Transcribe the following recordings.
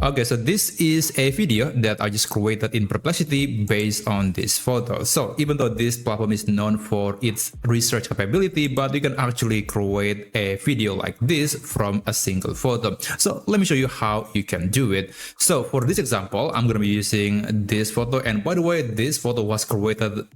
Okay, so this is a video that I just created in Perplexity based on this photo. So even though this platform is known for its research capability, but you can actually create a video like this from a single photo. So let me show you how you can do it. So for this example, I'm going to be using this photo. And by the way, this photo was created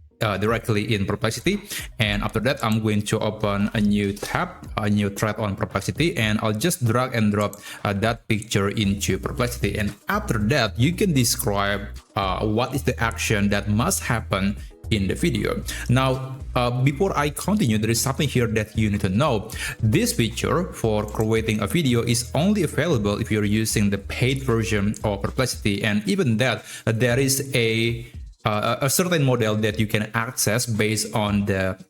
directly in Perplexity, and after that I'm going to open a new tab, a new thread on Perplexity, and I'll just drag and drop that picture into Perplexity. And after that you can describe what is the action that must happen in the video. Now before I continue, there is something here that you need to know. This feature for creating a video is only available if you're using the paid version of Perplexity, and even that there is a certain model that you can access based on the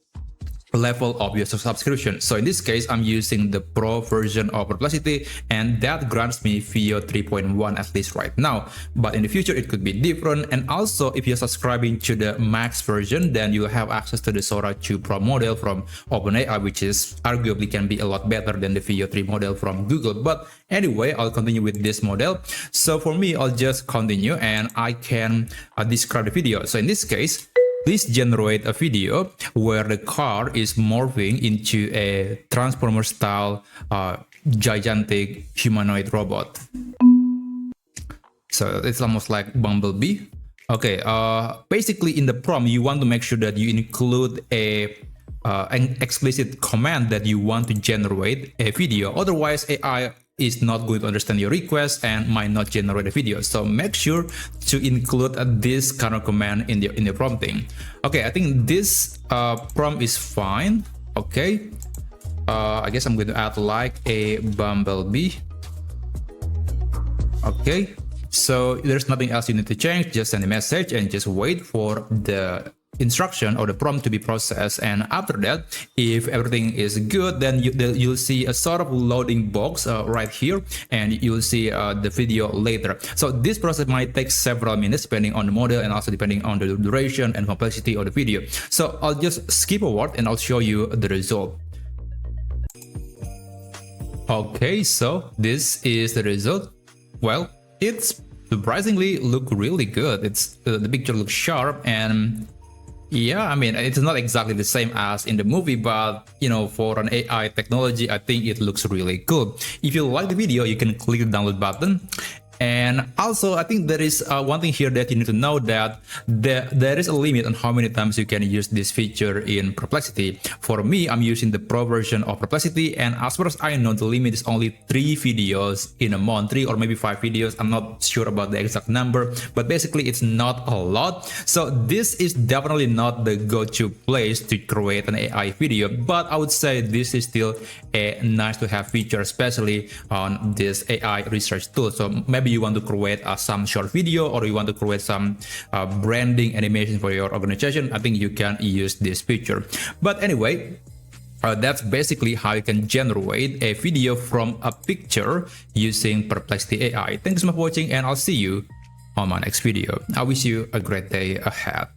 level of your subscription. So in this case, I'm using the Pro version of Perplexity, and that grants me VO 3.1 at least right now. But in the future, it could be different. And also, if you're subscribing to the Max version, then you'll have access to the Sora 2 Pro model from OpenAI, which is arguably can be a lot better than the VO 3 model from Google. But anyway, I'll continue with this model. So for me, I'll just continue and I can describe the video. So in this case, please generate a video where the car is morphing into a Transformer-style gigantic humanoid robot. So it's almost like Bumblebee. Okay, basically in the prompt, you want to make sure that you include an explicit command that you want to generate a video. Otherwise, AI is not going to understand your request and might not generate a video. So make sure to include this kind of command in the prompting. Okay, I think this prompt is fine. Okay, I guess I'm going to add like a Bumblebee. Okay, so there's nothing else you need to change. Just send a message and just wait for the instruction or the prompt to be processed. And after that, if everything is good, then you'll see a sort of loading box right here, and you'll see the video later. So this process might take several minutes depending on the model and also depending on the duration and complexity of the video. So I'll just skip forward and I'll show you the result. Okay, so this is the result. Well, it's surprisingly look really good. It's the picture looks sharp, and yeah, I mean, it's not exactly the same as in the movie, but you know, for an AI technology, I think it looks really cool. If you like the video, you can click the download button. And also, I think there is one thing here that you need to know, that there is a limit on how many times you can use this feature in Perplexity. For me, I'm using the Pro version of Perplexity, and as far as I know, the limit is only 3 videos in a month, 3 or maybe 5 videos. I'm not sure about the exact number, but basically it's not a lot. So this is definitely not the go-to place to create an AI video, but I would say this is still a nice to have feature, especially on this AI research tool. So maybe you want to create some short video, or you want to create some branding animation for your organization, I think you can use this feature. But anyway, that's basically how you can generate a video from a picture using Perplexity AI. Thanks so much for watching, and I'll see you on my next video. I wish you a great day ahead.